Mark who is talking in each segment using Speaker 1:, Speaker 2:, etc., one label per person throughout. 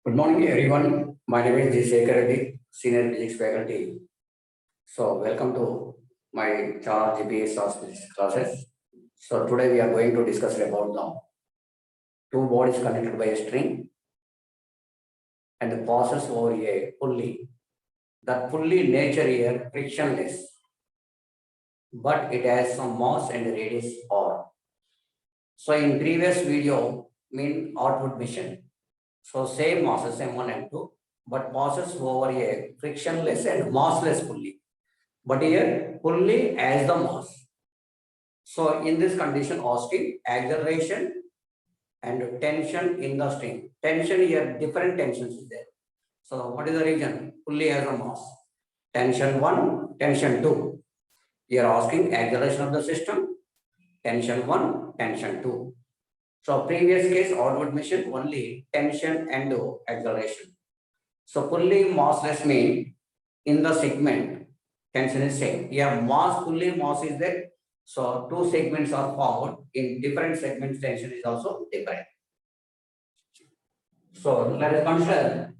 Speaker 1: Good morning, everyone. My name is G. Shekhar Reddy, Senior Physics Faculty. So, welcome to my channel GPS of Physics classes. So, today we are going to discuss about the two bodies connected by a string and the passes over a pulley. The pulley nature here frictionless, but it has some mass and radius r. So, in previous video, mean outward mission. So, same masses M1 and M2, but passes over a frictionless and massless pulley. But here, pulley as the mass. So in this condition, asking acceleration and tension in the string. Tension here, different tensions is there. So what is the reason? Pulley as a mass. Tension 1, tension 2. You are asking acceleration of the system. Tension 1, tension 2. So previous case, outward mission, only tension and acceleration. So pulley massless mean in the segment, tension is same. Here mass, pulley mass is there. So two segments are formed. In different segments, tension is also different. So let us consider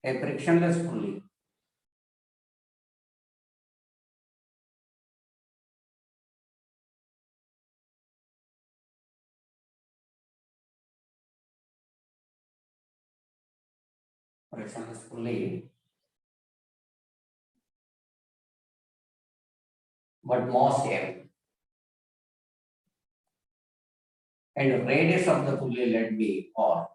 Speaker 1: a frictionless pulley. Frictionless pulley, but mass m. And radius of the pulley let be r.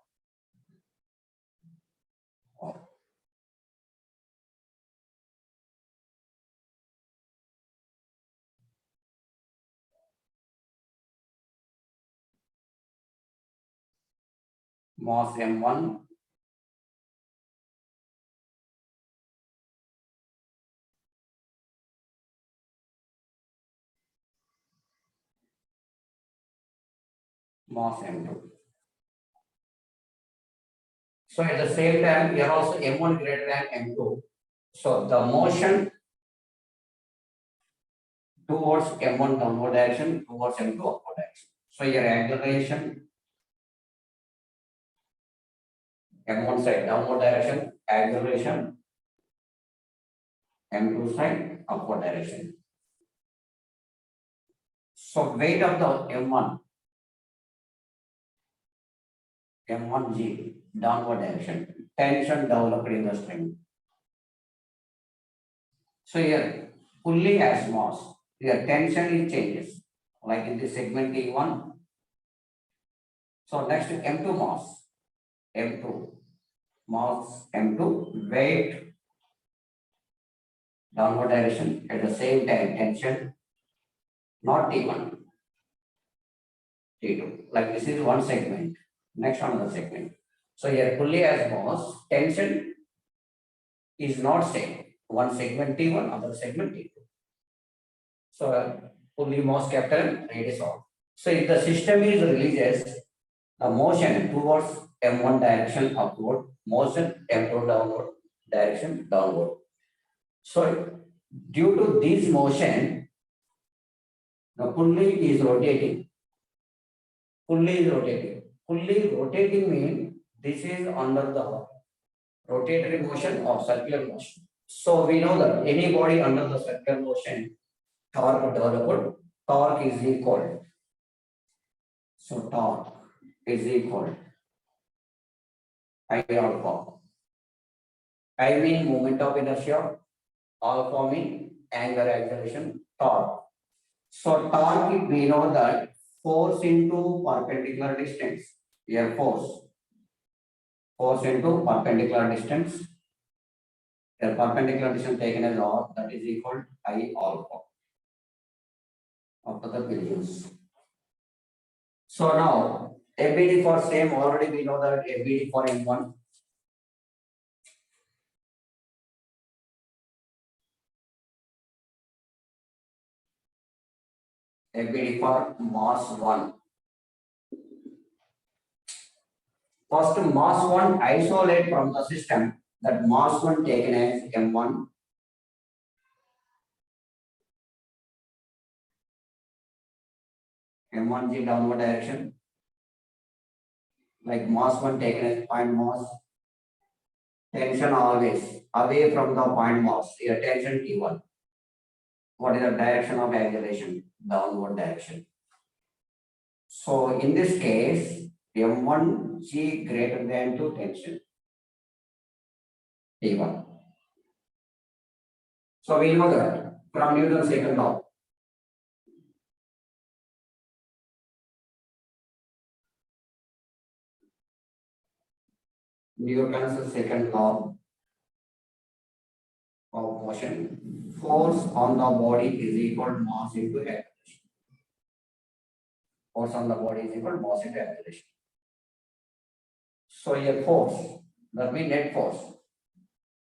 Speaker 1: Mass m1, mass m2. So at the same time, we are also m1 greater than m2. So the motion towards m1 downward direction, towards m2 upward direction. So your acceleration m1 side downward direction, acceleration m2 side upward direction. So weight of the M1G downward direction, tension developed in the string. So here pulley has mass, here tension is changes, like in the segment T1. So next M2 mass, M2 mass, M2 weight downward direction at the same time tension, not T1, T2. Like this is one segment, next another segment. So here pulley has mass, tension is not same. One segment T1, other segment T2. So pulley mass capital, radius r. So if the system is releases the motion towards M1 direction upward, motion M2 downward direction downward. So due to this motion, the pulley is rotating. Pulley is rotating. Pulley rotating means this is under the rotatory motion or circular motion. So we know that any body under the circular motion, torque developed, torque is equal. So torque is equal I alpha. I mean moment of inertia, alpha mean angular acceleration, torque. So torque, we know that force into perpendicular distance. Here force into perpendicular distance. The perpendicular distance taken as r, that is equal I alpha after the values. So now ABD for same, already we know that ABD for M1. ABD for mass 1. First mass 1 isolate from the system. that mass one taken as M1 M1G downward direction, like mass one taken as point mass, tension always away from the point mass, here tension T1. What is the direction of acceleration? Downward direction. So in this case, M1G greater than 2 tension T1. So we know that from Newton's second law. Newton's second law of motion, force on the body is equal to mass into acceleration. Force on the body is equal to mass into acceleration. So a force, that means net force.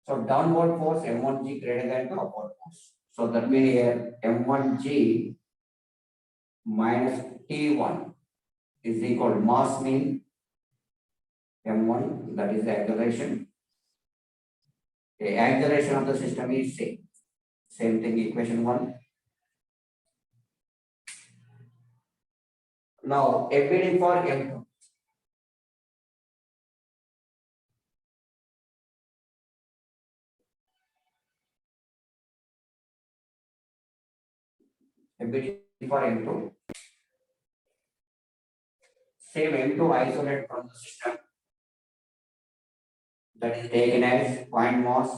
Speaker 1: So downward force M1G greater than the upward force. So that means here M1G minus T1 is equal to mass mean M1, that is the acceleration. The acceleration of the system is same. Same thing, equation 1. Now, FBD for M2. FBD for M2. Same M2 isolate from the system. That is taken as point mass,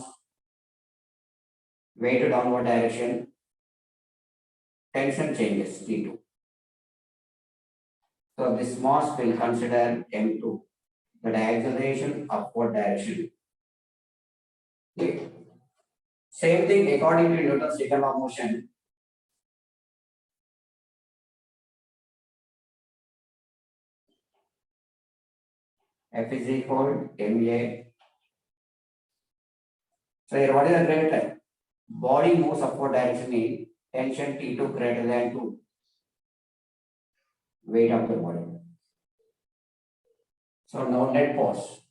Speaker 1: weight downward direction, tension changes T2. So this mass will consider M2, the acceleration upward direction. Okay. Same thing according to Newton's second law of motion. F is equal to ma. So here what is the greater? Body moves upward direction in tension T2 greater than 2. Weight of the body. So now net force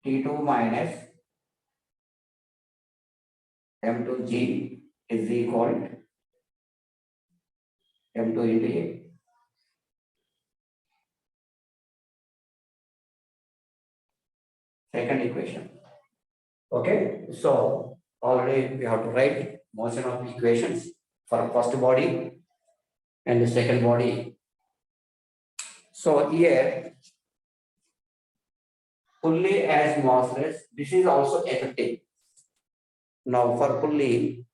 Speaker 1: T2 minus M2G is equal to M2 into A. Second equation. Okay, so already we have to write motion of equations for first body and the second body. So here pulley as massless, this is also effective. Now for pulley,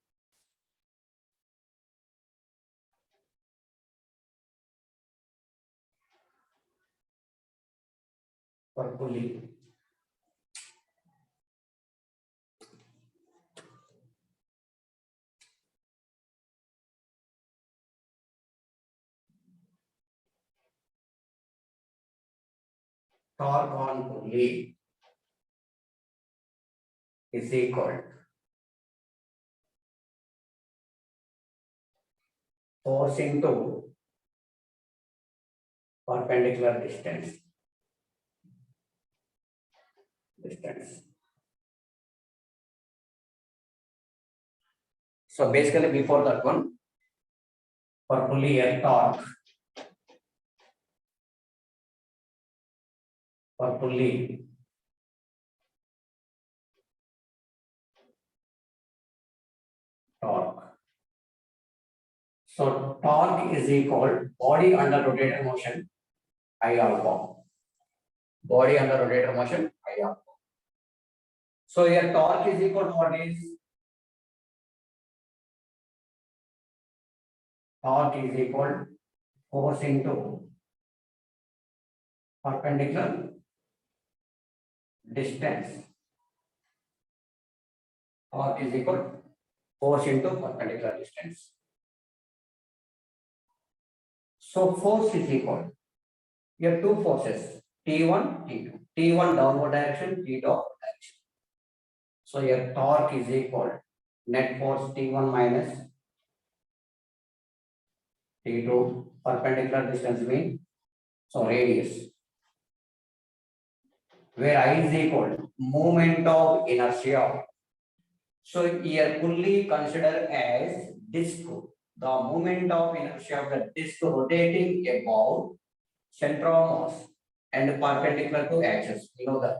Speaker 1: torque on pulley is equal force into perpendicular distance. So basically before that one, for pulley and torque, for pulley torque. So torque is equal body under rotator motion I alpha. Body under rotator motion I alpha. So here torque is equal to what is? Torque is equal to force into perpendicular distance. Torque is equal to force into perpendicular distance. So force is equal. Here two forces, T1, T2. T1 downward direction, T2 upward direction. So here torque is equal net force T1 minus T2 perpendicular distance mean, so radius. where I is equal to moment of inertia. So here fully consider as disk. The moment of inertia of the disk rotating about center of mass and perpendicular to axis. You know the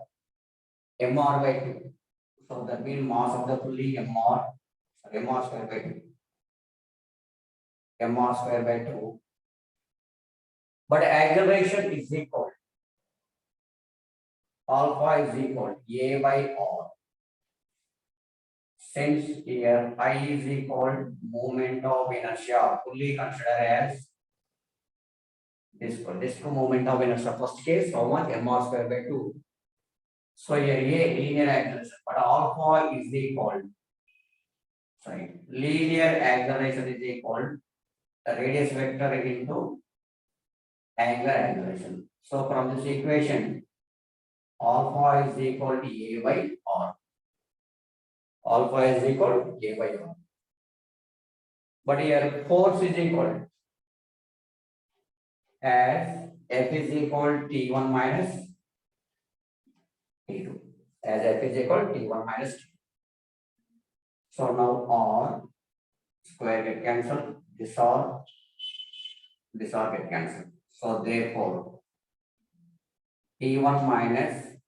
Speaker 1: mr by 2. So that means mass of the fully mr square by 2. mr square by 2. But acceleration is equal. Alpha is equal a by r. Since here I is equal moment of inertia, fully consider as this moment of inertia. First case, how much mr square by 2. So here a linear acceleration, but alpha is equal. Sorry, linear acceleration is equal the radius vector into angular acceleration. So from this equation, alpha is equal to a by r. Alpha is equal to a by r. But here force is equal as F is equal to T1 minus T2. As F is equal to T1 minus T2. So now R square get cancelled. This R get cancelled. So therefore T1 minus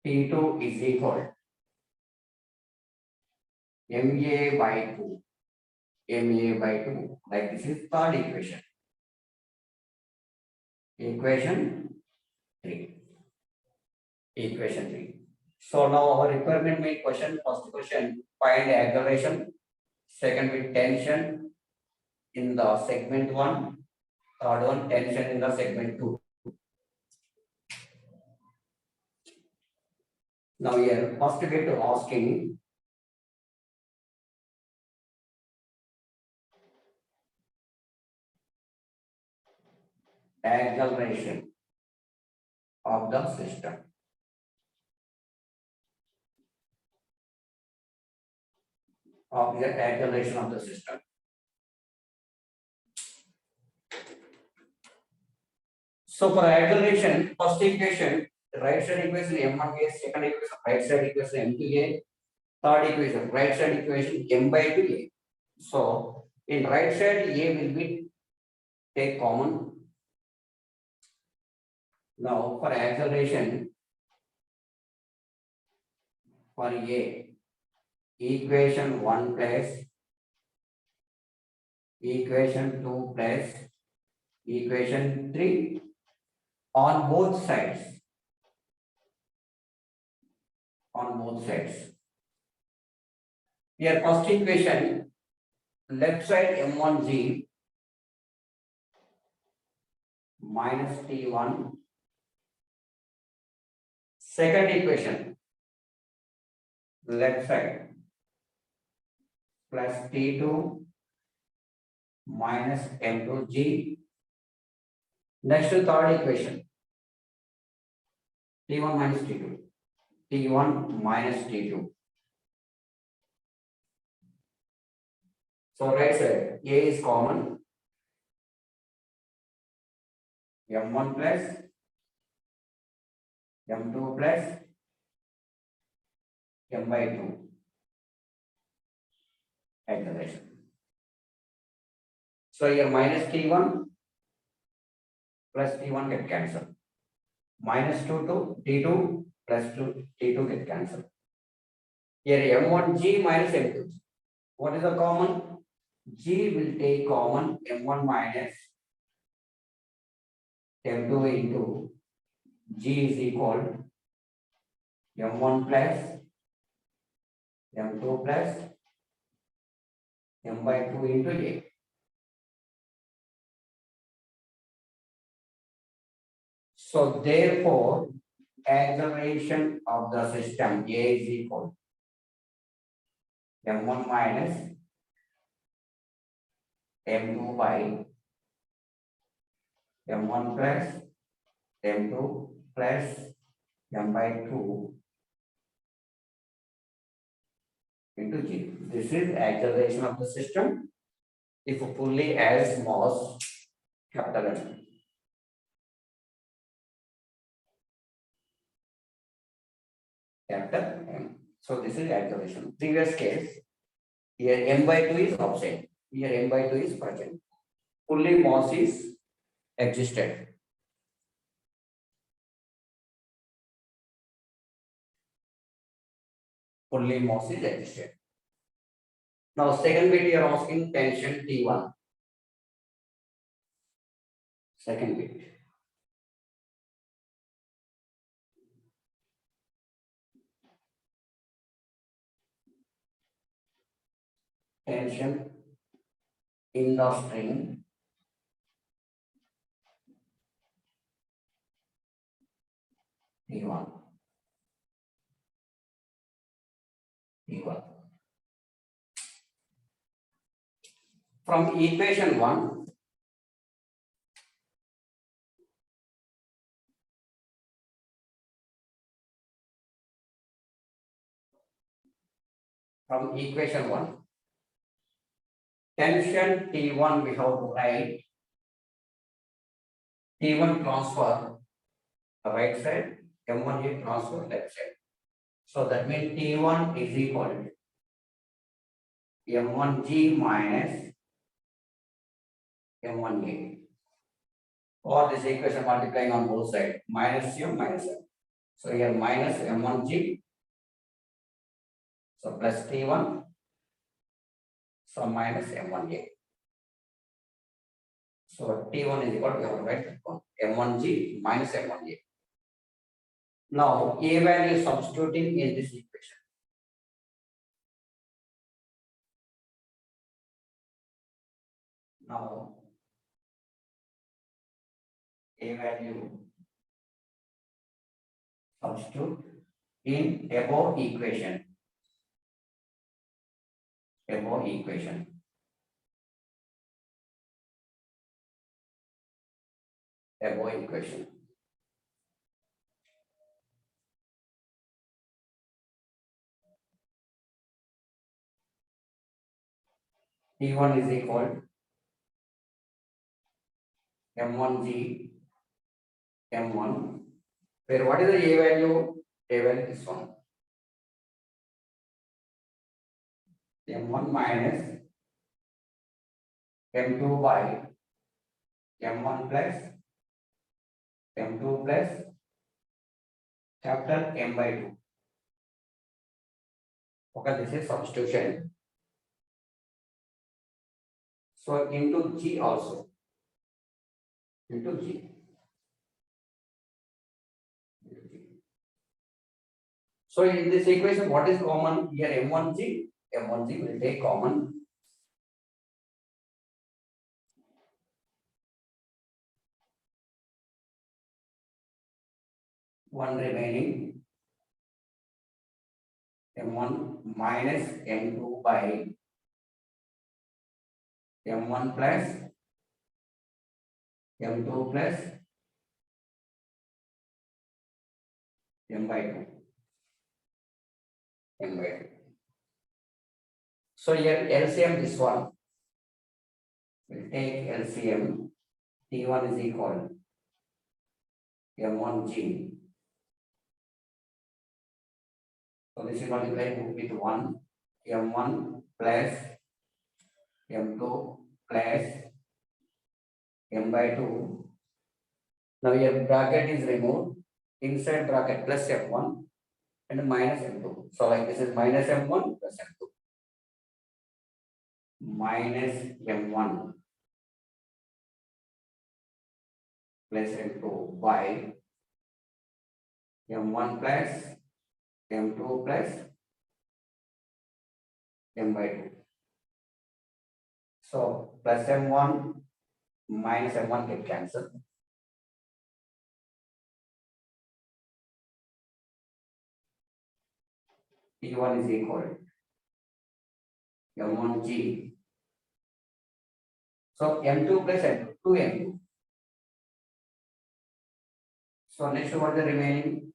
Speaker 1: T2 is equal MA by 2. MA by 2. Like this is third equation. Equation 3. Equation 3. So now our requirement main question, first question, find acceleration, second with tension in the segment 1, third one tension in the segment 2. Now here first get to asking acceleration of the system. Of the acceleration of the system. So for acceleration, first equation, right side equation m1a, second equation, right side equation m2a, third equation, right side equation m by 2a. So in right side a will be take common. Now for acceleration, for a, equation 1 plus equation 2 plus equation 3 on both sides. On both sides. Here first equation, left side m1g minus t1. Second equation, left side plus t2 minus m2g. Next to third equation, t1 minus t2. T1 minus T2. So right side, A is common. M1 plus M2 plus M by 2. Acceleration. So here minus T1 plus T1 get cancelled. Minus 2 to T2 plus 2 T2 get cancelled. Here M1G minus M2. What is the common? G will take common M1 minus M2 into G is equal M1 plus M2 plus M by 2 into A. So therefore, acceleration of the system A is equal M1 minus M2 by M1 plus M2 plus M by 2 into G. This is acceleration of the system if fully as mass capital M. capital M. So this is acceleration. Previous case, here m by 2 is absent. Here m by 2 is present. Fully mass is existed. Fully mass is existed. Now second bit you are asking tension T1. Second bit. Tension in the string T1. T1. From equation 1, tension T1 we have to write T1 transfer right side, M1 transfer left side. So that means T1 is equal to M1G minus M1A. Or this equation multiplying on both sides, minus M minus M. So here minus M1G, so plus T1, so minus M1A. So T1 is equal to, we have to write M1G minus M1A. Now A value substituting in this equation. Now A value substitute in above equation. Above equation. Above equation. T1 is equal M1G M1, where what is the A value? A value is 1. M1 minus M2 by M1 plus M2 plus capital M by 2. Okay, this is substitution. So into G also. Into G. So in this equation, what is common? Here M1G, M1G will take common. One remaining M1 minus M2 by M1 plus M2 plus M by 2. M by 2. So here LCM this one. We'll take LCM. T1 is equal M1G. So this is multiplied with 1. M1 plus M2 plus M by 2. Now here bracket is removed. Inside bracket plus M1 and minus M2. So like this is minus M1 plus M2. Minus M1 plus M2 by M1 plus M2 plus M by 2. So plus M1 minus M1 get cancelled. T1 is equal M1G. So M2 plus M2, 2M2. So next what the remaining?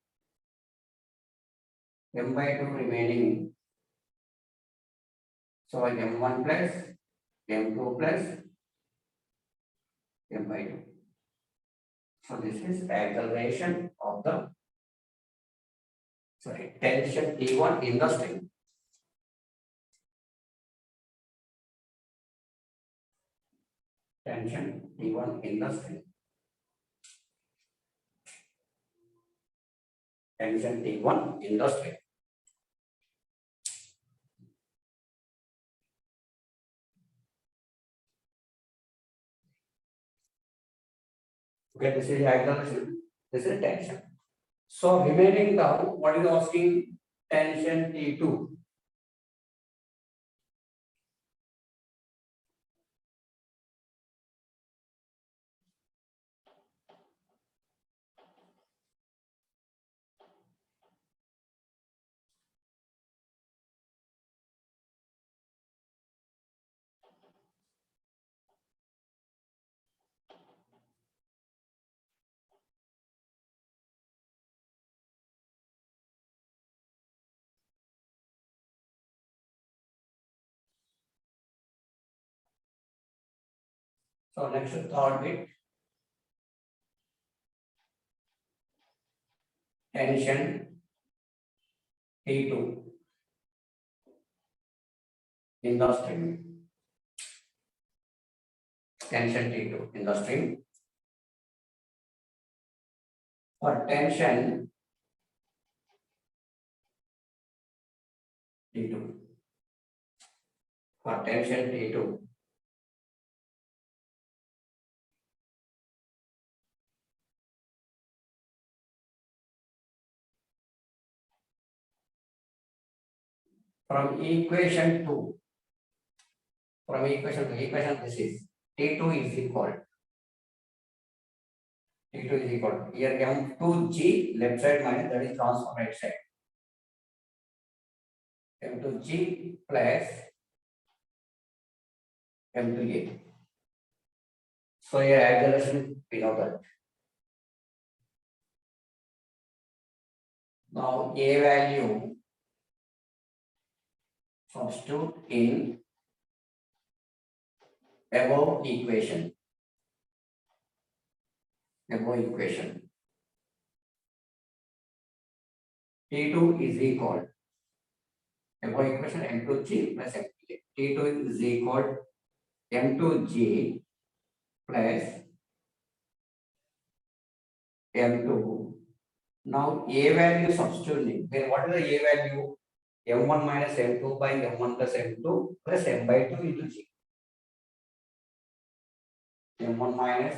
Speaker 1: M by 2 remaining. So M1 plus M2 plus M by 2. So this is acceleration of the sorry, tension T1 in the string. Tension T1 in the string. Tension T1 in the string. Okay, this is acceleration, this is tension. So remaining term, what is asking? Tension T2. So next third bit, tension T2 in the string. Tension T2 in the string. For tension T2. For tension T2. From equation 2. From equation to equation, this is T2 is equal. T2 is equal. Here M2G left side minus that is transform right side. M2G plus M2A. So here acceleration we know that. Now A value substitute in above equation. Above equation. T2 is equal. Above equation M2G plus M2A. T2 is equal M2G plus M2. Now A value substituting. Then what is the A value? M1 minus M2 by M1 plus M2 plus M by 2 into G. M1 minus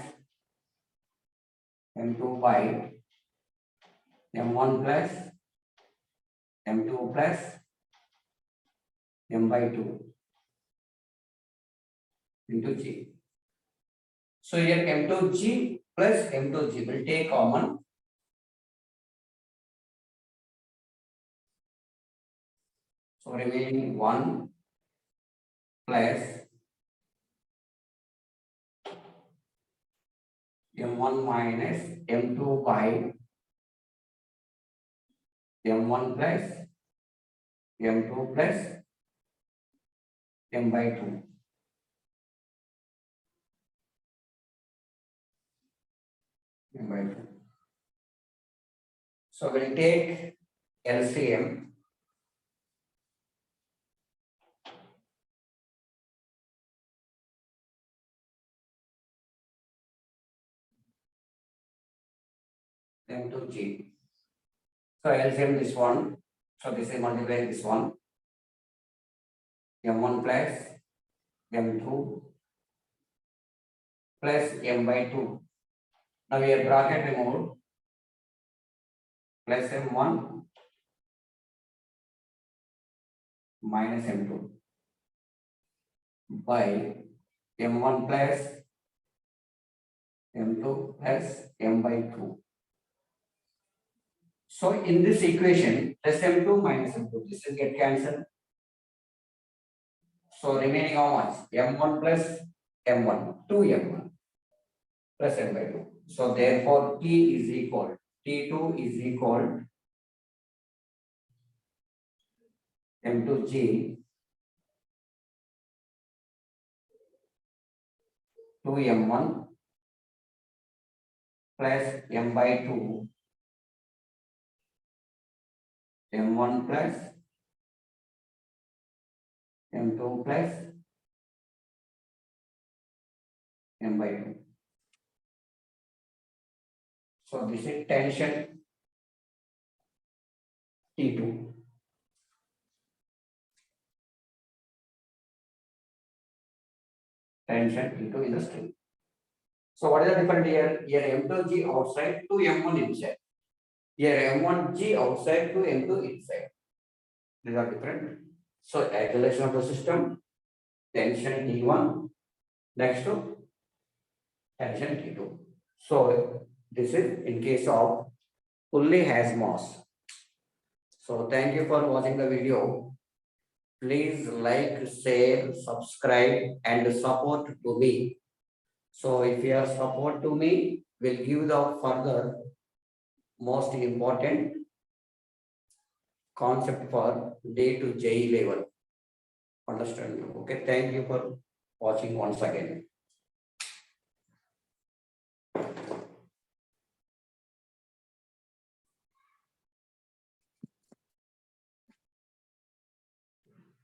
Speaker 1: M2 by M1 plus M2 plus M by 2 into G. So here M2G plus M2G will take common. So remaining 1 plus M1 minus M2 by M1 plus M2 plus M by 2. M by 2. So we'll take LCM. M2G. So LCM this one. So this is multiplying this one. M1 plus M2 plus M by 2. Now here bracket removed. Plus M1 minus M2 by M1 plus M2 plus M by 2. So in this equation, plus M2 minus M2, this will get cancelled. So remaining how much? M1 plus M1, 2M1 plus M by 2. So therefore T is equal, T2 is equal M2G 2M1 plus M by 2 M1 plus M2 plus M by 2. So this is tension T2. Tension T2 in the string. So what is the difference here? Here M2G outside to M1 inside. Here M1G outside to M2 inside. These are different. So acceleration of the system, tension T1, next to tension T2. So this is in case of fully has mass. So thank you for watching the video. Please like, share, subscribe and support to me. So if you have support to me, will give the further most important concept for day to JE level. Understand? Okay, thank you for watching once again.